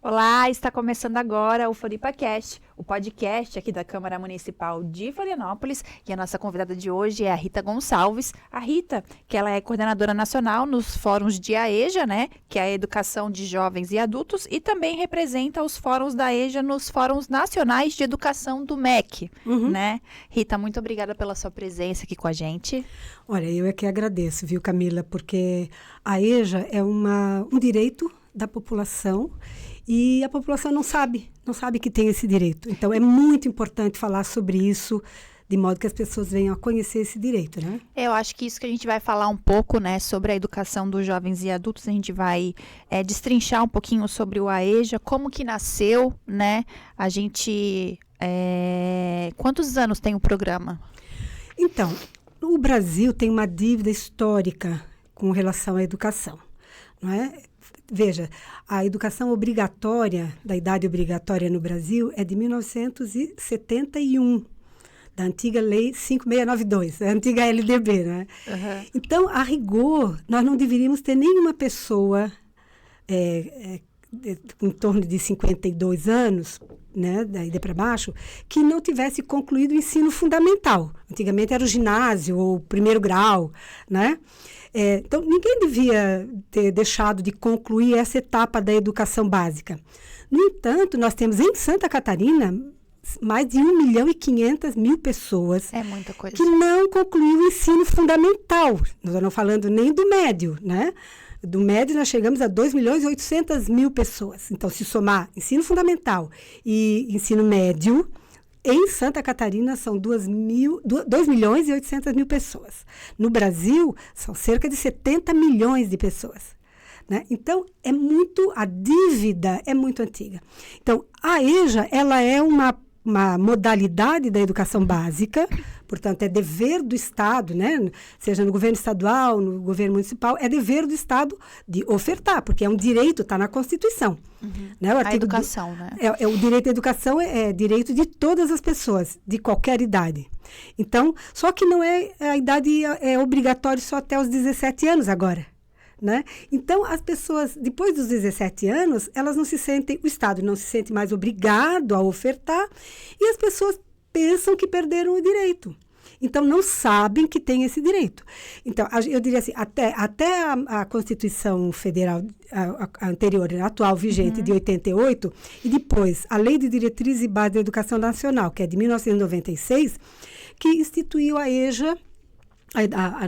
Olá, está começando agora o FloripaCast, o podcast aqui da Câmara Municipal de Florianópolis. E a nossa convidada de hoje é a Rita Gonçalves. A Rita, que ela é coordenadora nacional nos fóruns de AEJA, né, que é a Educação de Jovens e Adultos, e também representa os fóruns da AEJA nos fóruns nacionais de educação do MEC, né? Rita, muito obrigada pela sua presença aqui com a gente. Olha, eu é que agradeço, viu, Camila, porque a AEJA é um direito da população e a população não sabe que tem esse direito. Então, é muito importante falar sobre isso, de modo que as pessoas venham a conhecer esse direito, né? Eu acho que isso que a gente vai falar um pouco, né, sobre a educação dos jovens e adultos, a gente vai destrinchar um pouquinho sobre o AEJA, como que nasceu, né? A gente... Quantos anos tem o programa? Então, o Brasil tem uma dívida histórica com relação à educação, não é? Veja, a educação obrigatória, da idade obrigatória no Brasil, é de 1971, da antiga Lei 5692, da antiga LDB, né? Uhum. Então, a rigor, nós não deveríamos ter nenhuma pessoa em torno de 52 anos, né, daí para baixo, que não tivesse concluído o ensino fundamental. Antigamente era o ginásio ou o primeiro grau, né? Então, ninguém devia ter deixado de concluir essa etapa da educação básica. No entanto, nós temos em Santa Catarina mais de 1.500.000 pessoas É muita coisa. que não concluíram o ensino fundamental. Nós não estamos falando nem do médio, né? Do médio, nós chegamos a 2.800.000 pessoas. Então, se somar ensino fundamental e ensino médio, em Santa Catarina são 2.800.000 pessoas. No Brasil, são cerca de 70 milhões de pessoas, né? Então, a dívida é muito antiga. Então, a AEJA, ela é uma modalidade da educação básica, portanto, é dever do Estado, né? Seja no governo estadual, no governo municipal, é dever do Estado de ofertar, porque é um direito, está na Constituição. Né? A educação, né? O direito à educação é direito de todas as pessoas, de qualquer idade. Então, só que não é a idade obrigatória só até os 17 anos agora. Né? Então, as pessoas, depois dos 17 anos, o Estado não se sente mais obrigado a ofertar e as pessoas pensam que perderam o direito. Então, não sabem que tem esse direito. Então, eu diria assim, até a Constituição Federal a anterior, a atual vigente, de 88, e depois a Lei de Diretrizes e Bases da Educação Nacional, que é de 1996, que instituiu a AEJA,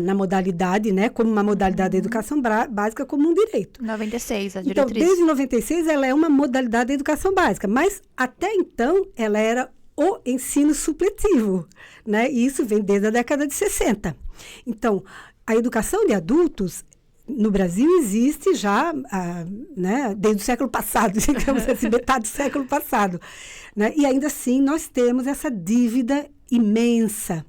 na modalidade, né, como uma modalidade da educação básica, como um direito. 96, a diretriz. Então, desde 96, ela é uma modalidade da educação básica, mas até então, ela era o ensino supletivo, né, e isso vem desde a década de 60. Então, a educação de adultos, no Brasil, existe já, né, desde o século passado, digamos assim, metade do século passado, né, e ainda assim, nós temos essa dívida imensa,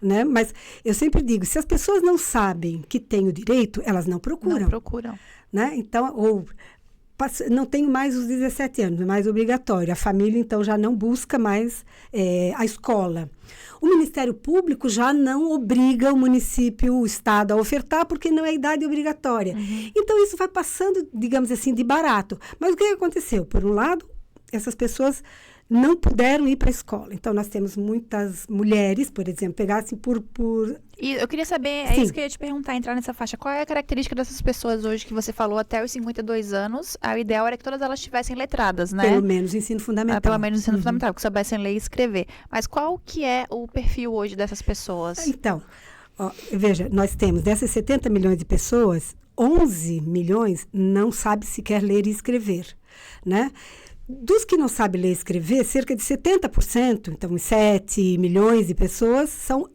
né? Mas eu sempre digo, se as pessoas não sabem que têm o direito, elas não procuram. Não procuram. Né? Então, não tenho mais os 17 anos, é mais obrigatório. A família, então, já não busca mais a escola. O Ministério Público já não obriga o município, o Estado a ofertar, porque não é idade obrigatória. Então, isso vai passando, digamos assim, de barato. Mas o que aconteceu? Por um lado, essas pessoas não puderam ir para a escola. Então, nós temos muitas mulheres, por exemplo, pegassem por... E eu queria saber, Sim. Isso que eu ia te perguntar, entrar nessa faixa. Qual é a característica dessas pessoas hoje que você falou até os 52 anos? O ideal era que todas elas estivessem letradas, né? Pelo menos ensino fundamental. Pelo menos ensino fundamental, que soubessem ler e escrever. Mas qual que é o perfil hoje dessas pessoas? Então, veja, nós temos dessas 70 milhões de pessoas, 11 milhões não sabem sequer ler e escrever, né? Dos que não sabem ler e escrever, cerca de 70%, então 7 milhões de pessoas, são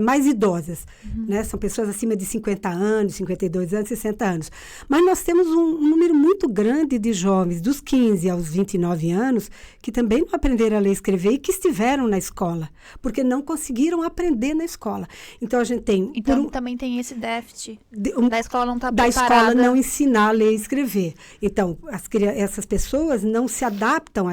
mais idosas, né? São pessoas acima de 50 anos, 52 anos, 60 anos. Mas nós temos um número muito grande de jovens, dos 15 aos 29 anos, que também não aprenderam a ler e escrever e que estiveram na escola, porque não conseguiram aprender na escola. Então, a gente tem... Então, também tem esse déficit da escola não estar da preparada. escola não ensinar a ler e escrever. Então, essas pessoas não se adaptam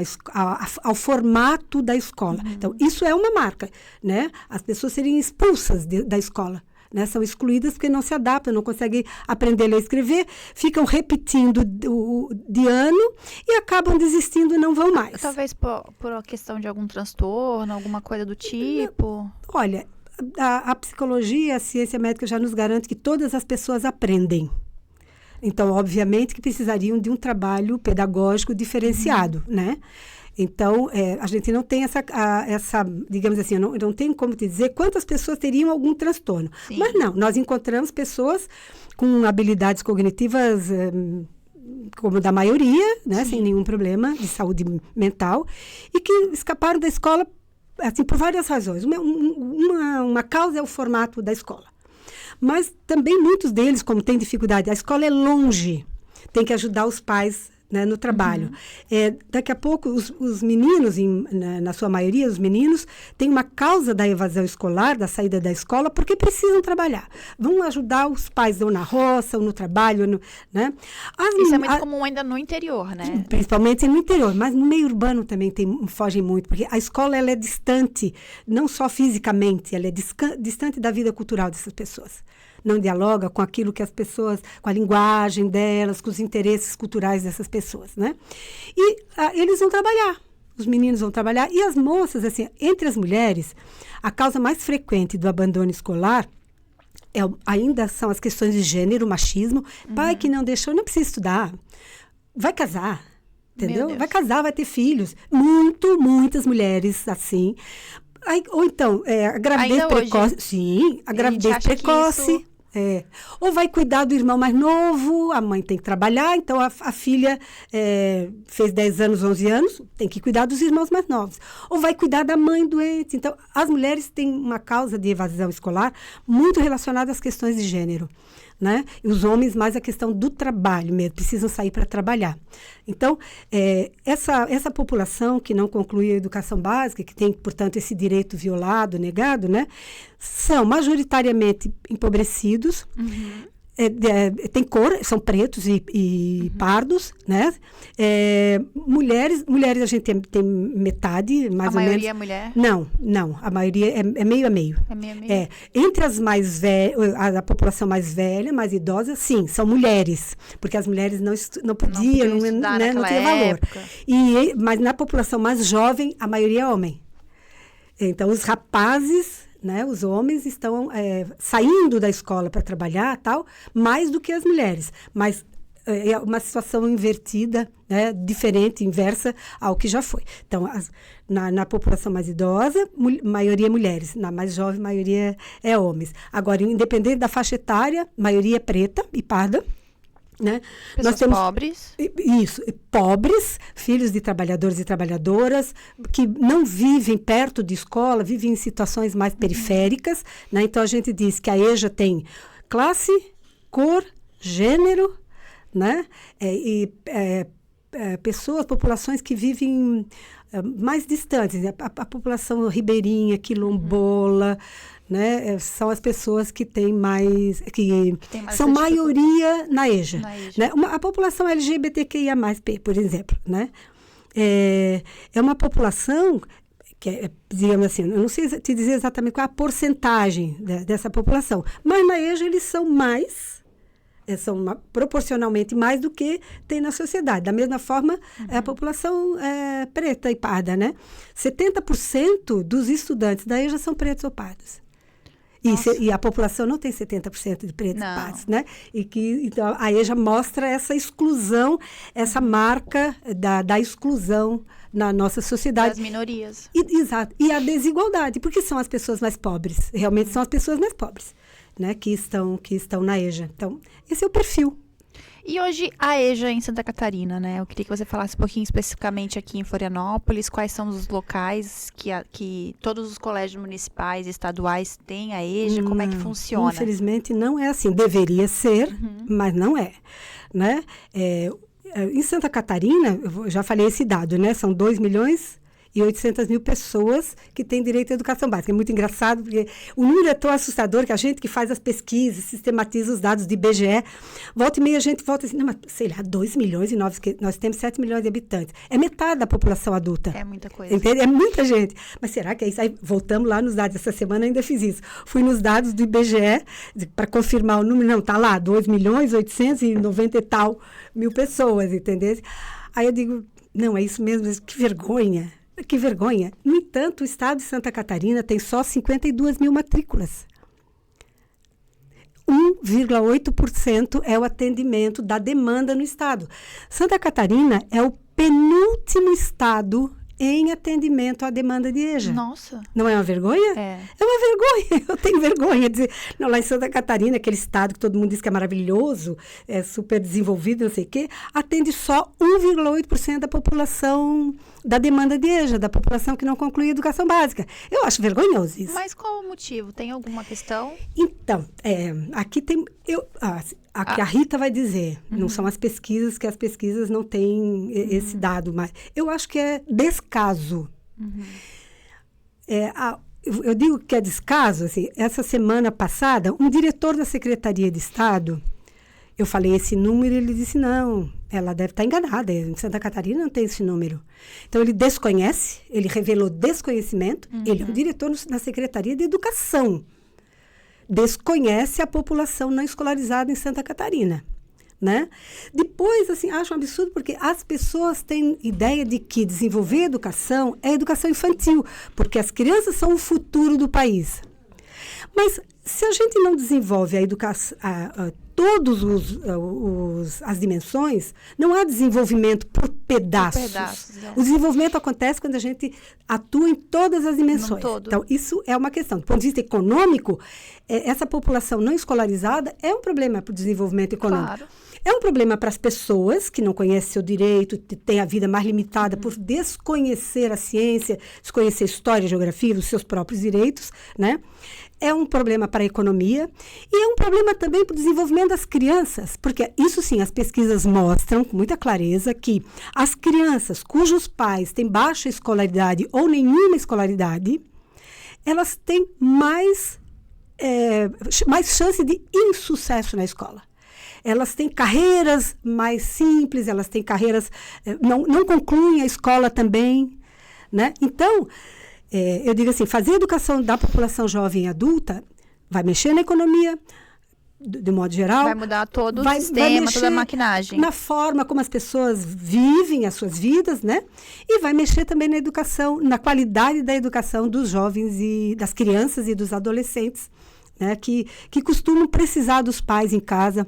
ao formato da escola. Então, isso é uma marca, né? As pessoas serem expulsas da escola, né? São excluídas porque não se adaptam, não conseguem aprender a ler e escrever, ficam repetindo de ano e acabam desistindo e não vão mais. Talvez por a questão de algum transtorno, alguma coisa do tipo. Olha, a psicologia, a ciência médica já nos garante que todas as pessoas aprendem. Então, obviamente, que precisariam de um trabalho pedagógico diferenciado, né? Então, a gente não tem essa digamos assim, não tem como te dizer quantas pessoas teriam algum transtorno. Sim. Mas não, nós encontramos pessoas com habilidades cognitivas como da maioria, né? Sem nenhum problema de saúde mental, e que escaparam da escola assim, por várias razões. Uma causa é o formato da escola. Mas também muitos deles, como têm dificuldade, a escola é longe, tem que ajudar os pais, né, no trabalho. Daqui a pouco, os meninos, na sua maioria, os meninos, têm uma causa da evasão escolar, da saída da escola, porque precisam trabalhar. Vão ajudar os pais ou na roça, ou no trabalho, né? Isso é muito comum ainda no interior, né? Principalmente no interior, mas no meio urbano também fogem muito, porque a escola ela é distante, não só fisicamente, ela é distante da vida cultural dessas pessoas. Não dialoga com aquilo que as pessoas, com a linguagem delas, com os interesses culturais dessas pessoas, né? E eles vão trabalhar, os meninos vão trabalhar, e as moças, assim, entre as mulheres, a causa mais frequente do abandono escolar ainda são as questões de gênero, machismo. Pai que não deixou, não precisa estudar, vai casar, entendeu? Vai casar, vai ter filhos. Muitas mulheres assim. Ou então, a gravidez ainda precoce. Hoje, sim, a gravidez precoce. Ou vai cuidar do irmão mais novo, a mãe tem que trabalhar, então a filha fez 10 anos, 11 anos, tem que cuidar dos irmãos mais novos. Ou vai cuidar da mãe doente. Então, as mulheres têm uma causa de evasão escolar muito relacionada às questões de gênero, né? E os homens mais a questão do trabalho mesmo, precisam sair para trabalhar. Então, essa população que não conclui a educação básica, que tem, portanto, esse direito violado, negado, né? São majoritariamente empobrecidos, tem cor, são pretos e pardos, né? Mulheres a gente tem metade, mais ou menos. A maioria é mulher? Não, a maioria é meio a meio. É meio a meio? Entre as mais velhas, a população mais velha, mais idosa, sim, são mulheres, porque as mulheres não podiam né, não tinha valor. Mas na população mais jovem, a maioria é homem. Então, os rapazes, né, os homens estão saindo da escola para trabalhar, tal, mais do que as mulheres. Mas é uma situação invertida, né, diferente, inversa ao que já foi. Então, na população mais idosa, maioria é mulheres. Na mais jovem, maioria é homens. Agora, independente da faixa etária, maioria é preta e parda. Né? Pessoas Nós temos, pobres. Isso, pobres, filhos de trabalhadores e trabalhadoras, que não vivem perto de escola, vivem em situações mais periféricas, né? Então, a gente diz que a EJA tem classe, cor, gênero, né? Pessoas, populações que vivem mais distantes, né? A população ribeirinha, quilombola, né? São as pessoas que têm mais, que são maioria na EJA. Né? A população LGBTQIA+, por exemplo, né? É uma população que digamos assim, eu não sei te dizer exatamente qual é a porcentagem dessa população, mas na EJA eles são proporcionalmente mais do que tem na sociedade. Da mesma forma, a população preta e parda, né? 70% dos estudantes da EJA são pretos ou pardos. E a população não tem 70% de pretos e pardos, né? Então, a EJA mostra essa exclusão, essa marca da exclusão na nossa sociedade. Das minorias. Exato. E a desigualdade, porque são as pessoas mais pobres. Realmente são as pessoas mais pobres, né? Que estão na EJA. Então, esse é o perfil. E hoje a EJA em Santa Catarina, né? Eu queria que você falasse um pouquinho especificamente aqui em Florianópolis, quais são os locais que todos os colégios municipais e estaduais têm a EJA, como é que funciona? Infelizmente não é assim. Deveria ser, mas não é, né? Em Santa Catarina, eu já falei esse dado, né? São 2,5 milhões e 800 mil pessoas que têm direito à educação básica. É muito engraçado, porque o número é tão assustador que a gente que faz as pesquisas, sistematiza os dados do IBGE, volta e meia a gente volta assim, não, mas, sei lá, 2 milhões e nós temos 7 milhões de habitantes. É metade da população adulta. É muita coisa. Entende? É muita gente. Mas será que é isso? Aí voltamos lá nos dados. Essa semana ainda fiz isso. Fui nos dados do IBGE para confirmar o número. Não, está lá, 2 milhões, 890 e tal mil pessoas, entendeu? Aí eu digo, não, é isso mesmo, que vergonha. Que vergonha. No entanto, o estado de Santa Catarina tem só 52 mil matrículas. 1,8% é o atendimento da demanda no estado. Santa Catarina é o penúltimo estado em atendimento à demanda de EJA. Nossa. Não é uma vergonha? É. É uma vergonha. Eu tenho vergonha de dizer. Não, lá em Santa Catarina, aquele estado que todo mundo diz que é maravilhoso, é super desenvolvido, não sei o quê, atende só 1,8% da população, da demanda de EJA, da população que não conclui a educação básica. Eu acho vergonhoso isso. Mas qual o motivo? Tem alguma questão? Então, aqui tem... Aqui a Rita vai dizer, não são as pesquisas, que as pesquisas não têm esse dado, mas eu acho que é descaso. Eu digo que é descaso, assim, essa semana passada, um diretor da Secretaria de Estado, eu falei esse número e ele disse, não, ela deve estar enganada, em Santa Catarina não tem esse número. Então, ele desconhece, ele revelou desconhecimento, ele é um diretor da Secretaria de Educação. Desconhece a população não escolarizada em Santa Catarina, né? Depois, assim, acho um absurdo porque as pessoas têm ideia de que desenvolver educação é educação infantil, porque as crianças são o futuro do país. Mas se a gente não desenvolve a educação, todas as dimensões, não há desenvolvimento por pedaços. O desenvolvimento acontece quando a gente atua em todas as dimensões. Então, isso é uma questão. Do ponto de vista econômico, essa população não escolarizada é um problema para o desenvolvimento econômico. Claro. É um problema para as pessoas que não conhecem seu direito, têm a vida mais limitada por desconhecer a ciência, desconhecer a história, a geografia, os seus próprios direitos, né? É um problema para a economia e é um problema também para o desenvolvimento das crianças, porque isso sim, as pesquisas mostram com muita clareza que as crianças cujos pais têm baixa escolaridade ou nenhuma escolaridade, elas têm mais chance de insucesso na escola. Elas têm carreiras mais simples, elas têm carreiras... não concluem a escola também, né? Então, eu digo assim, fazer a educação da população jovem e adulta vai mexer na economia, de modo geral. Vai mudar todo o sistema, toda a maquinagem. Na forma como as pessoas vivem as suas vidas, né? E vai mexer também na educação, na qualidade da educação dos jovens e das crianças e dos adolescentes, né? Que costumam precisar dos pais em casa,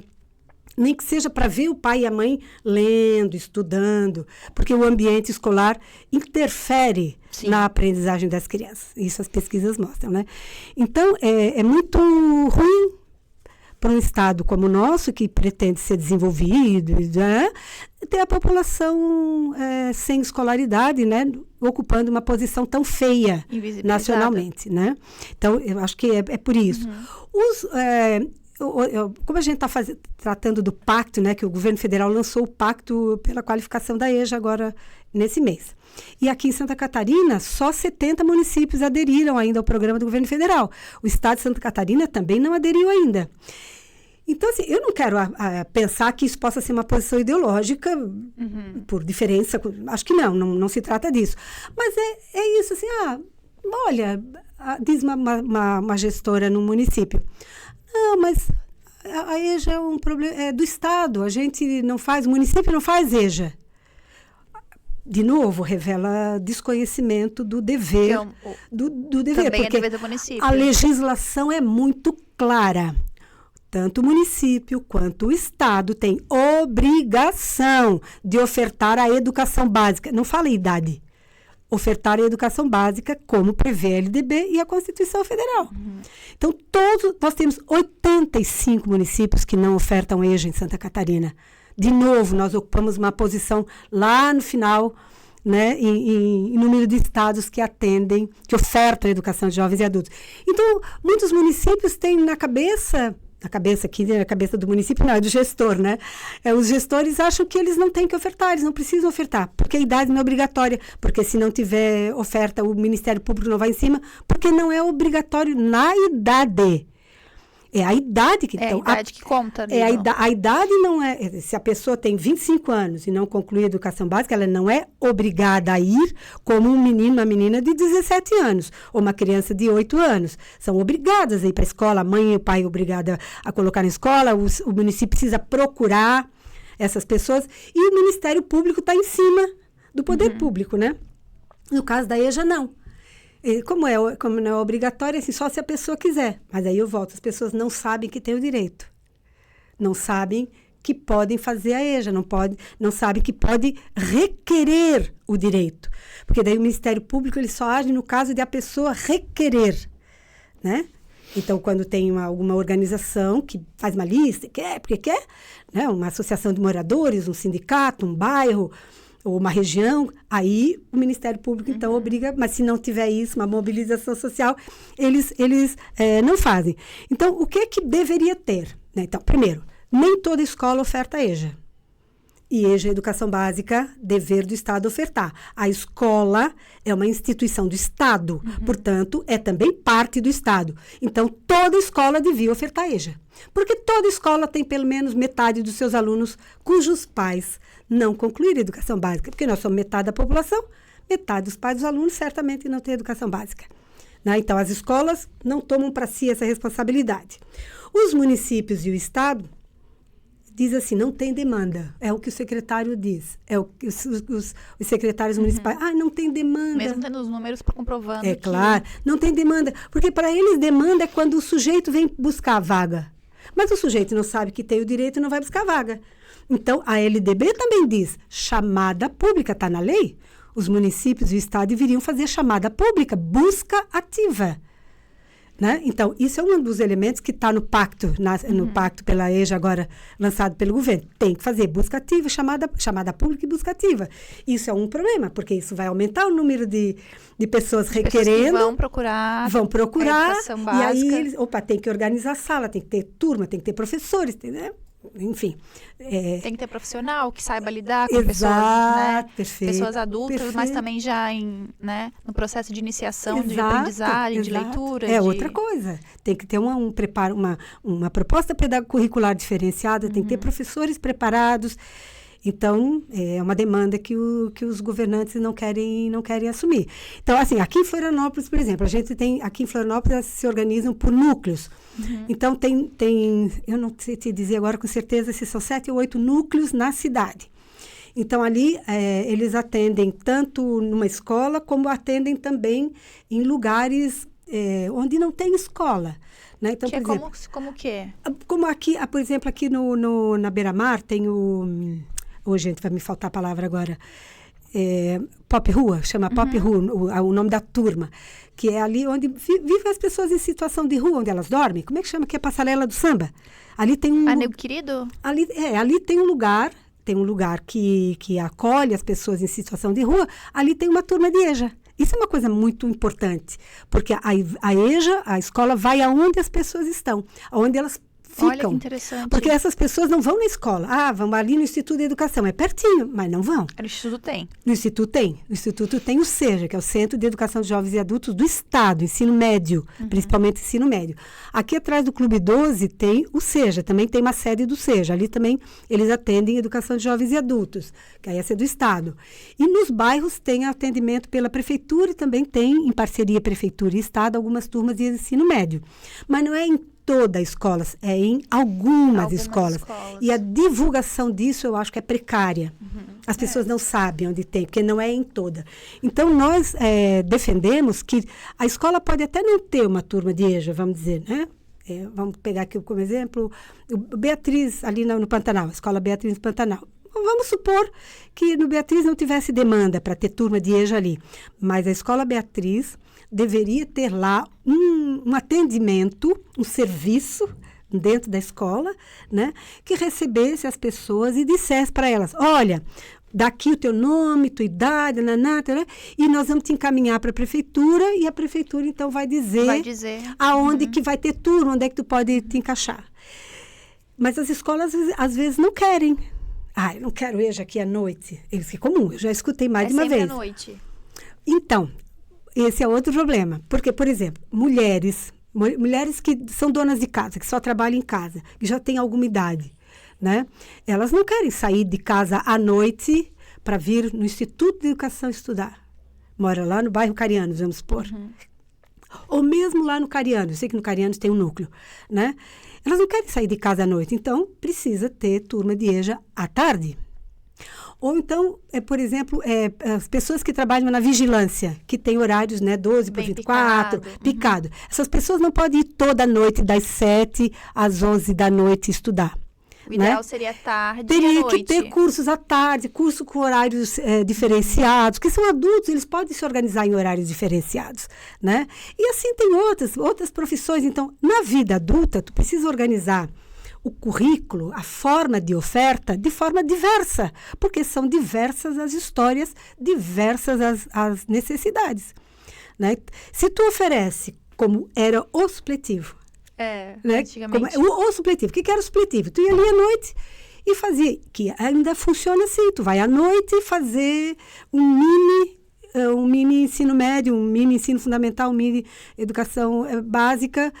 nem que seja para ver o pai e a mãe lendo, estudando, porque o ambiente escolar interfere na aprendizagem das crianças. Isso as pesquisas mostram, né? Então, é muito ruim para um estado como o nosso, que pretende ser desenvolvido, né? Ter a população sem escolaridade, né? Ocupando uma posição tão feia nacionalmente, né? Então, eu acho que é por isso. Como a gente está tratando do pacto, né, que o governo federal lançou o pacto pela qualificação da EJA agora nesse mês. E aqui em Santa Catarina, só 70 municípios aderiram ainda ao programa do governo federal. O estado de Santa Catarina também não aderiu ainda. Então, assim, eu não quero pensar que isso possa ser uma posição ideológica por diferença. Acho que não se trata disso. Mas é isso, assim, olha, diz uma gestora no município. Não, mas a EJA é um problema do Estado. A gente não faz, o município não faz EJA. De novo, revela desconhecimento do dever. Do dever, também porque é dever do município. A legislação é muito clara. Tanto o município quanto o Estado têm obrigação de ofertar a educação básica. Não fala idade. Ofertar a educação básica, como prevê a LDB e a Constituição Federal. Então, nós temos 85 municípios que não ofertam EJA em Santa Catarina. De novo, nós ocupamos uma posição lá no final, né, em número de estados que atendem, que ofertam a educação de jovens e adultos. Então, muitos municípios têm na cabeça na cabeça aqui, na cabeça do município, não, é do gestor, né? Os gestores acham que eles não têm que ofertar, eles não precisam ofertar, porque a idade não é obrigatória, porque se não tiver oferta, o Ministério Público não vai em cima, porque não é obrigatório na idade. É a idade que... É a idade que conta. Né? A idade não é... Se a pessoa tem 25 anos e não conclui a educação básica, ela não é obrigada a ir como um menino, uma menina de 17 anos, ou uma criança de 8 anos. São obrigadas a ir para a escola, a mãe e o pai é obrigada a colocar na escola, o município precisa procurar essas pessoas, e o Ministério Público está em cima do poder público, né? No caso da EJA, não. Como não é obrigatório, assim, só se a pessoa quiser. Mas aí eu volto, as pessoas não sabem que têm o direito. Não sabem que podem fazer a EJA, não sabem que pode requerer o direito. Porque daí o Ministério Público ele só age no caso de a pessoa requerer, né? Então, quando tem alguma organização que faz uma lista, porque quer, né? Uma associação de moradores, um sindicato, um bairro, ou uma região, aí o Ministério Público, então, obriga, mas se não tiver isso, uma mobilização social, eles não fazem. Então, o que deveria ter? Né? Então, primeiro, nem toda escola oferta EJA. E EJA é Educação Básica, dever do Estado ofertar. A escola é uma instituição do Estado, portanto, é também parte do Estado. Então, toda escola devia ofertar EJA. Porque toda escola tem pelo menos metade dos seus alunos cujos pais não concluíram a educação básica. Porque nós somos metade da população, metade dos pais dos alunos certamente não tem educação básica. Né? Então, as escolas não tomam para si essa responsabilidade. Os municípios e o Estado diz assim, não tem demanda. É o que o secretário diz. É o que os secretários municipais... não tem demanda. Mesmo tendo os números comprovando. É claro, não tem demanda. Porque para eles demanda é quando o sujeito vem buscar a vaga. Mas o sujeito não sabe que tem o direito e não vai buscar a vaga. Então, a LDB também diz, chamada pública, está na lei. Os municípios e o Estado deveriam fazer chamada pública, busca ativa. Né? Então, isso é um dos elementos que está no pacto, no pacto pela EJA agora lançado pelo governo. Tem que fazer busca ativa, chamada pública e busca ativa. Isso é um problema, porque isso vai aumentar o número de pessoas requerendo. Vão procurar a educação básica. E aí, tem que organizar a sala, tem que ter turma, tem que ter professores, né? Enfim. Tem que ter profissional que saiba lidar com pessoas, né? Pessoas adultas, mas também já no processo de iniciação, de aprendizagem, de leitura. Outra coisa. Tem que ter um preparo, uma proposta curricular diferenciada, tem que ter professores preparados. Então, é uma demanda que os governantes não querem assumir. Então, assim, aqui em Florianópolis, por exemplo, aqui em Florianópolis elas se organizam por núcleos. Então, tem, eu não sei te dizer agora com certeza se são 7 ou 8 núcleos na cidade. Então, ali, eles atendem tanto numa escola, como atendem também em lugares onde não tem escola. Né? Então, por exemplo, como que é? Como aqui, por exemplo, aqui na Beira-Mar tem o... gente, vai me faltar a palavra agora. Pop Rua, chama Pop Rua, o nome da turma. Que é ali onde vivem as pessoas em situação de rua, onde elas dormem. Como é que chama? Que é a passarela do samba. Ali tem um... Nego querido? Ali tem um lugar que acolhe as pessoas em situação de rua. Ali tem uma turma de EJA. Isso é uma coisa muito importante. Porque a EJA, a escola, vai aonde as pessoas estão. Aonde elas ficam. Olha que interessante. Porque essas pessoas não vão na escola. Vão ali no Instituto de Educação. É pertinho, mas não vão. No Instituto tem. No Instituto tem o SEJA, que é o Centro de Educação de Jovens e Adultos do Estado, ensino médio, principalmente ensino médio. Aqui atrás do Clube 12 tem o SEJA, também tem uma sede do SEJA. Ali também eles atendem educação de jovens e adultos, que aí é do Estado. E nos bairros tem atendimento pela Prefeitura e também tem, em parceria Prefeitura e Estado, algumas turmas de ensino médio. Mas não é em toda a escola, é em algumas escolas. E a divulgação disso eu acho que é precária. As pessoas não sabem onde tem, porque não é em toda. Então, nós defendemos que a escola pode até não ter uma turma de EJA, vamos dizer, né? Vamos pegar aqui como exemplo o Beatriz, ali no Pantanal, a escola Beatriz no Pantanal. Vamos supor que no Beatriz não tivesse demanda para ter turma de EJA ali, mas a escola Beatriz deveria ter lá um atendimento, um serviço dentro da escola, né, que recebesse as pessoas e dissesse para elas, olha, daqui o teu nome, tua idade, e nós vamos te encaminhar para a prefeitura, e a prefeitura, então, vai dizer aonde que vai ter turma, onde é que tu pode te encaixar. Mas as escolas, às vezes, não querem. Eu não quero EJA aqui à noite. Isso é comum, eu já escutei mais de uma vez. É sempre à noite. Então, esse é outro problema. Porque, por exemplo, mulheres que são donas de casa, que só trabalham em casa, que já têm alguma idade, né? Elas não querem sair de casa à noite para vir no Instituto de Educação estudar. Mora lá no bairro Carianos, vamos supor. Ou mesmo lá no Carianos. Eu sei que no Carianos tem um núcleo, né? Elas não querem sair de casa à noite. Então, precisa ter turma de EJA à tarde. Ou então, por exemplo, as pessoas que trabalham na vigilância, que tem horários, né, 12 por 24, picado. Essas pessoas não podem ir toda noite, das 7 às 11 da noite estudar. O ideal seria tarde Teria e à noite. que ter cursos à tarde, curso com horários diferenciados, que são adultos, eles podem se organizar em horários diferenciados, né? E assim tem outras profissões. Então, na vida adulta, tu precisa organizar o currículo, a forma de oferta, de forma diversa, porque são diversas as histórias, diversas as necessidades, né? Se tu oferece, como era o supletivo, né? Antigamente. O supletivo, o que era o supletivo? Tu ia ali à noite e fazia, que ainda funciona assim, tu vai à noite fazer um mini ensino médio, um mini ensino fundamental, um mini educação básica,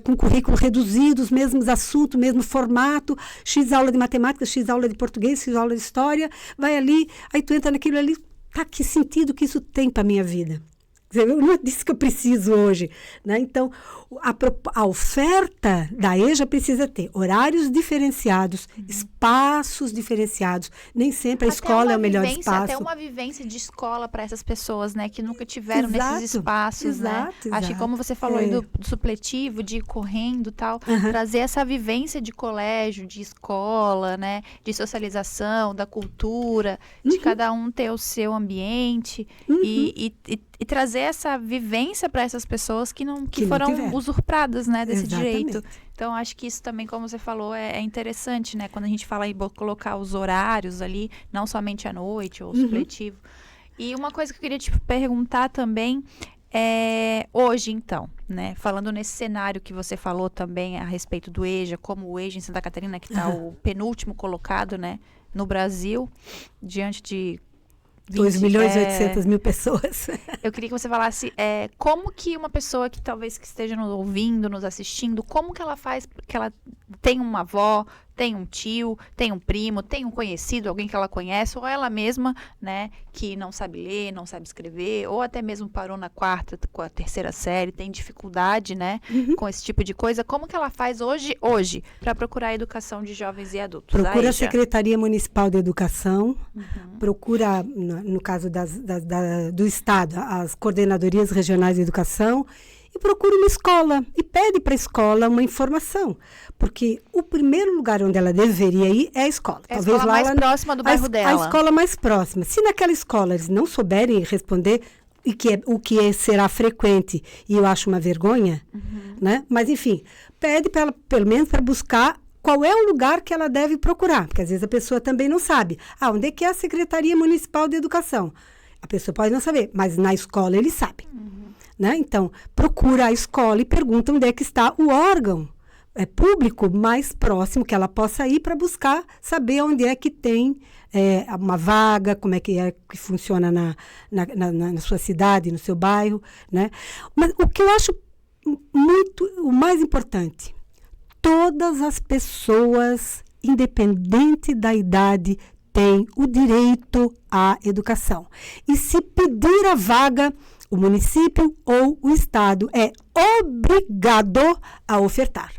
com currículo reduzido, os mesmos assuntos, mesmo formato, X aula de matemática, X aula de português, X aula de história, vai ali, aí tu entra naquilo ali, que sentido que isso tem para a minha vida? Não é disso que eu preciso hoje, né? Então, a oferta da EJA precisa ter horários diferenciados, espaços diferenciados. Nem sempre a escola é o melhor espaço. Até uma vivência de escola para essas pessoas, né? Que nunca tiveram nesses espaços, né? Acho que como você falou aí do supletivo, de ir correndo e tal, trazer essa vivência de colégio, de escola, né? De socialização, da cultura, de cada um ter o seu ambiente e trazer essa vivência para essas pessoas que foram usurpadas, né, desse direito. Então, acho que isso também, como você falou, é interessante, né? Quando a gente fala em colocar os horários ali, não somente à noite ou supletivo. E uma coisa que eu queria te perguntar também hoje, então, né? Falando nesse cenário que você falou também a respeito do EJA, como o EJA em Santa Catarina, que está o penúltimo colocado, né, no Brasil, diante de 2.800.000 pessoas. Eu queria que você falasse como que uma pessoa que talvez que esteja nos ouvindo, nos assistindo, como que ela faz, que ela tem uma avó, tem um tio, tem um primo, tem um conhecido, alguém que ela conhece, ou ela mesma, né, que não sabe ler, não sabe escrever, ou até mesmo parou na quarta, com a terceira série, tem dificuldade, né, com esse tipo de coisa. Como que ela faz hoje para procurar a educação de jovens e adultos? Procura a Secretaria Municipal de Educação, procura, no caso do Estado, as coordenadorias regionais de educação, e procura uma escola e pede para a escola uma informação, porque o primeiro lugar onde ela deveria ir é a escola. É a escola mais próxima do bairro dela. A escola mais próxima. Se naquela escola eles não souberem responder o que será frequente, e eu acho uma vergonha, né? Mas, enfim, pede para ela, pelo menos, para buscar qual é o lugar que ela deve procurar, porque às vezes a pessoa também não sabe. Onde é que é a Secretaria Municipal de Educação? A pessoa pode não saber, mas na escola eles sabem. Né? Então, procura a escola e pergunta onde é que está o órgão público mais próximo que ela possa ir para buscar saber onde é que tem uma vaga, como é que funciona na sua cidade, no seu bairro. Né? Mas o que eu acho o mais importante, todas as pessoas, independente da idade, têm o direito à educação. E se pedir a vaga, o município ou o Estado é obrigado a ofertar.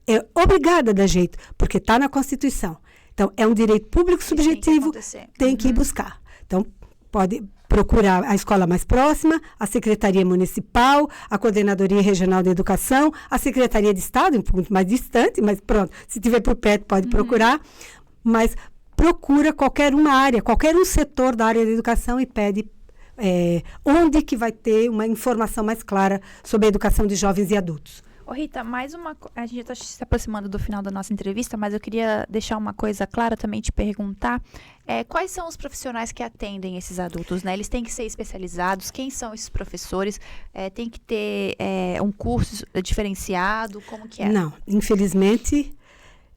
É obrigada da jeito, porque está na Constituição. Então, é um direito público subjetivo, tem que ir buscar. Então, pode procurar a escola mais próxima, a Secretaria Municipal, a Coordenadoria Regional de Educação, a Secretaria de Estado, um pouco mais distante, mas pronto, se tiver por perto, pode procurar. Mas procura qualquer uma área, qualquer um setor da área da educação e pede onde que vai ter uma informação mais clara sobre a educação de jovens e adultos. Ô Rita, a gente já está se aproximando do final da nossa entrevista, mas eu queria deixar uma coisa clara também, te perguntar, quais são os profissionais que atendem esses adultos, né? Eles têm que ser especializados, quem são esses professores? Tem que ter um curso diferenciado, como que é? Não, infelizmente,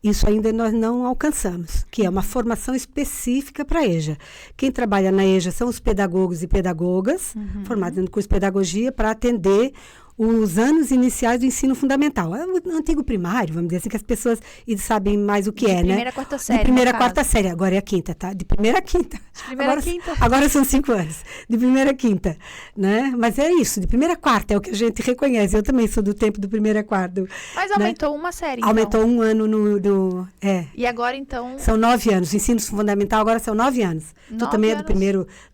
isso ainda nós não alcançamos, que é uma formação específica para a EJA. Quem trabalha na EJA são os pedagogos e pedagogas, formados no curso de pedagogia, para atender os anos iniciais do ensino fundamental. É o antigo primário, vamos dizer assim, que as pessoas sabem mais o que é, né? De primeira a quarta série. De primeira a quarta série, agora é a quinta, tá? De primeira a quinta. De primeira a quinta. Agora são 5 anos. De primeira a quinta, né? Mas é isso, de primeira a quarta é o que a gente reconhece. Eu também sou do tempo do primeira a quarta. Mas aumentou uma série, então. Aumentou um ano E agora, então... São 9 anos. O ensino fundamental agora são 9 anos. Tu também é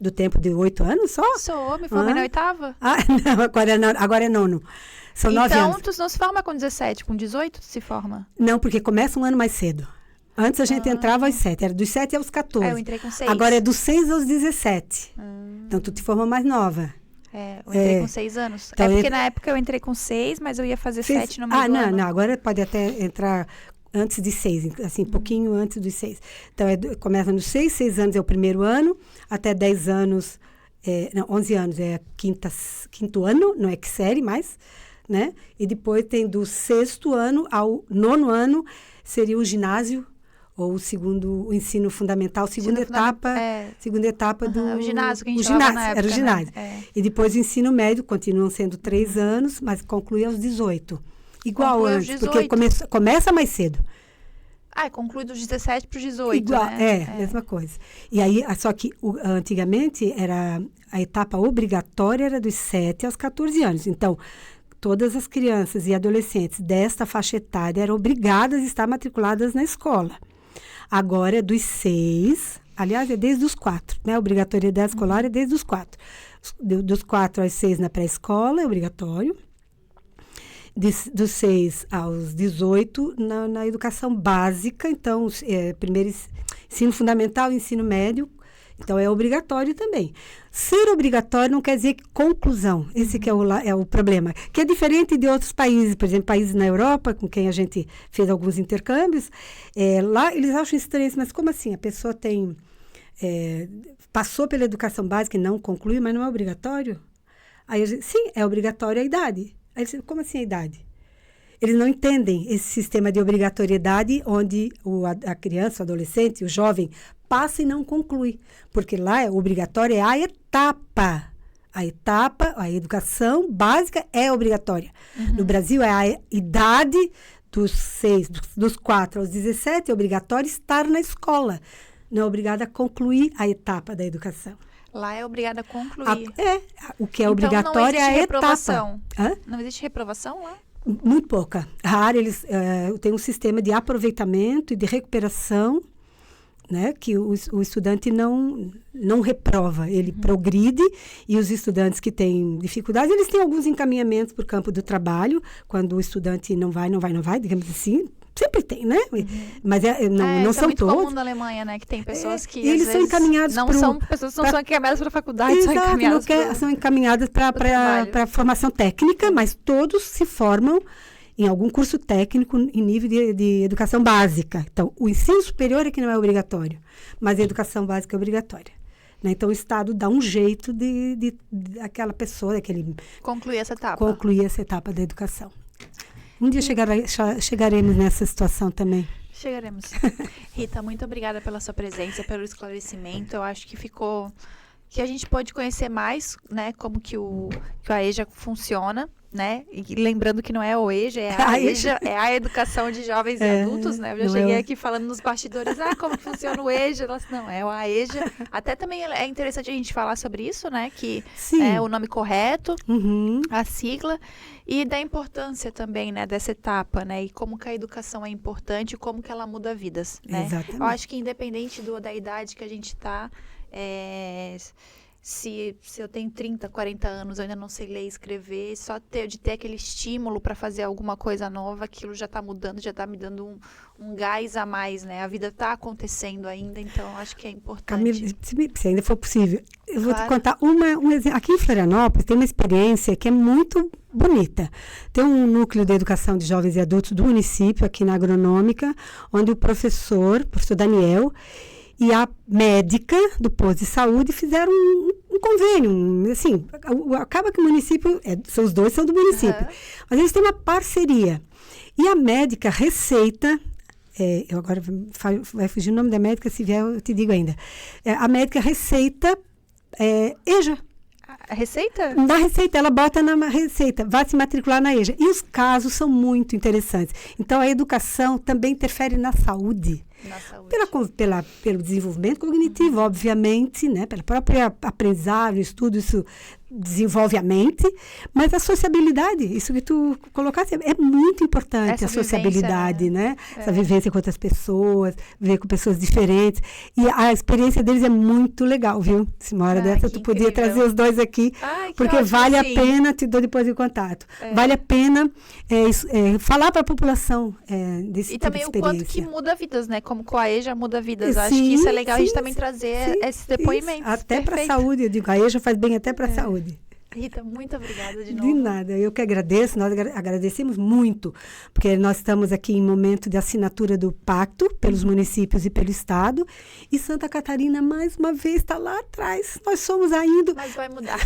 do tempo de 8 anos só? Sou, me formei na oitava. Não, agora é nono. São 9 anos. Então, tu não se forma com 17, com 18 tu se forma? Não, porque começa um ano mais cedo. Antes a gente entrava aos 7, era dos 7 aos 14. Eu entrei com 6. Agora é dos 6 aos 17. Então, tu te forma mais nova. Eu entrei com 6 anos. Então, porque na época eu entrei com 6, mas eu ia fazer 7 no meio do ano. Não, agora pode até entrar antes de 6, assim, pouquinho antes dos 6. Então, começa nos 6 anos é o primeiro ano, até 10 anos, 11 anos é quinto ano, não é que série mais, né? E depois tem do 6º ano ao 9º ano, seria o ginásio, ou o ensino fundamental, segunda etapa do... O ginásio que a gente falava na época, era o ginásio. Né? E depois o ensino médio, continuam sendo 3 anos, mas conclui aos 18. Igual conclui antes, aos 18. porque começa mais cedo. Conclui dos 17 para os 18, Igual, né? Mesma coisa. E aí, só que antigamente, a etapa obrigatória era dos 7 aos 14 anos. Então, todas as crianças e adolescentes desta faixa etária eram obrigadas a estar matriculadas na escola. Agora é dos 6, aliás, é desde os 4, né? A obrigatoriedade escolar é desde os 4. Dos 4 aos 6 na pré-escola é obrigatório. Dos 6 aos 18 na educação básica, então, primeiro ensino fundamental e ensino médio, então é obrigatório também. Ser obrigatório não quer dizer conclusão, esse que é o problema, que é diferente de outros países, por exemplo, países na Europa, com quem a gente fez alguns intercâmbios, lá eles acham estranho, mas como assim? A pessoa passou pela educação básica e não conclui, mas não é obrigatório? Aí sim, é obrigatório a idade. Aí, como assim a idade? Eles não entendem esse sistema de obrigatoriedade onde a criança, o adolescente, o jovem passa e não conclui. Porque lá obrigatório é a etapa. A educação básica é obrigatória. No Brasil é a idade dos 4 aos 17, é obrigatório estar na escola. Não é obrigada a concluir a etapa da educação. Lá é obrigada a concluir. O que é obrigatório é a etapa. Não existe reprovação lá? Muito pouca. Raro, eles têm um sistema de aproveitamento e de recuperação, né, que o estudante não reprova, ele progride, e os estudantes que têm dificuldades, eles têm alguns encaminhamentos para o campo do trabalho, quando o estudante não vai, digamos assim. Sempre tem, né? Mas não são muito todos. Comum na Alemanha, né? Que tem pessoas que eles são encaminhados pessoas não são encaminhadas para a faculdade, são encaminhadas para a formação técnica, mas todos se formam em algum curso técnico em nível de educação básica. Então, o ensino superior é que não é obrigatório, mas a educação básica é obrigatória. Né? Então, o Estado dá um jeito de aquela pessoa, concluir essa etapa da educação. Um dia chegaremos nessa situação também. Chegaremos. Rita, muito obrigada pela sua presença, pelo esclarecimento. Eu acho que a gente pode conhecer mais, né, como que a EJA funciona, né? E lembrando que não é o EJA, é a EJA, é a educação de jovens e adultos, né? Eu já cheguei aqui falando nos bastidores, como que funciona o EJA? Não, é a EJA. Até também é interessante a gente falar sobre isso, né? Que é o nome correto, a sigla, e da importância também, né, dessa etapa, né? E como que a educação é importante e como que ela muda vidas, né? Exatamente. Eu acho que independente da idade que a gente está, se eu tenho 30, 40 anos, eu ainda não sei ler e escrever, só de ter aquele estímulo para fazer alguma coisa nova, aquilo já está mudando, já está me dando um gás a mais, né? A vida está acontecendo ainda, então acho que é importante. Camila, se ainda for possível, eu vou te contar um exemplo. Aqui em Florianópolis tem uma experiência que é muito bonita. Tem um núcleo de educação de jovens e adultos do município, aqui na Agronômica, onde o professor Daniel, e a médica do posto de saúde fizeram um convênio, assim, acaba que o município, os dois são do município, mas eles têm uma parceria. E a médica receita, eu agora vai fugir o nome da médica, se vier eu te digo ainda. A médica receita EJA. A receita? Da receita, ela bota na receita, vai se matricular na EJA. E os casos são muito interessantes. Então, a educação também interfere na saúde. Na saúde. Pelo desenvolvimento cognitivo, obviamente, né? Pela própria aprendizagem, estudo, isso desenvolve a mente, mas a sociabilidade, isso que tu colocaste, é muito importante. Essa sociabilidade, né? Essa vivência com outras pessoas, viver com pessoas diferentes. E a experiência deles é muito legal, viu? Se uma hora dessa, tu podia trazer os dois aqui, porque vale a pena, te dou depois o contato, vale a pena falar para a população desse tipo de experiência. E também o quanto que muda vidas, né? Como com a EJA muda vidas. Acho que isso é legal a gente também trazer esses depoimentos. Até para a saúde, eu digo, a EJA faz bem até para a saúde. Rita, muito obrigada de novo. De nada, eu que agradeço, nós agradecemos muito, porque nós estamos aqui em momento de assinatura do pacto pelos municípios e pelo Estado, e Santa Catarina, mais uma vez, está lá atrás. Nós somos ainda... Mas vai mudar.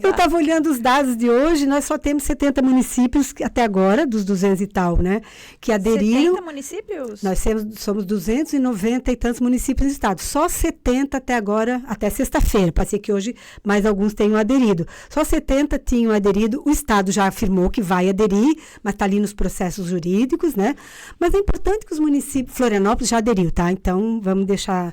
Eu estava olhando os dados de hoje, nós só temos 70 municípios até agora, dos 200 e tal, né, que aderiram. 70 municípios? Nós somos 290 e tantos municípios no Estado. Só 70 até agora, até sexta-feira. Pode ser que hoje mais alguns tenham aderido. Só 70 tinham aderido, o Estado já afirmou que vai aderir, mas está ali nos processos jurídicos, né? Mas é importante que os municípios, Florianópolis já aderiu, tá? Então, vamos deixar,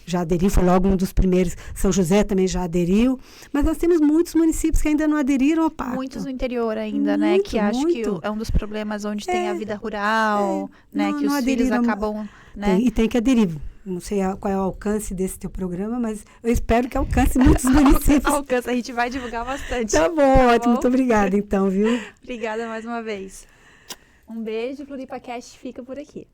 já aderiu, foi logo um dos primeiros, São José também já aderiu, mas nós temos muitos municípios que ainda não aderiram ao pacto. Muitos no interior ainda, né? Que acho que é um dos problemas onde tem a vida rural, né? Que os filhos acabam, né? E tem que aderir. Não sei qual é o alcance desse teu programa, mas eu espero que alcance muitos municípios. Alcance, a gente vai divulgar bastante. Tá bom, ótimo. Muito obrigada, então, viu? Obrigada mais uma vez. Um beijo, FloripaCast fica por aqui.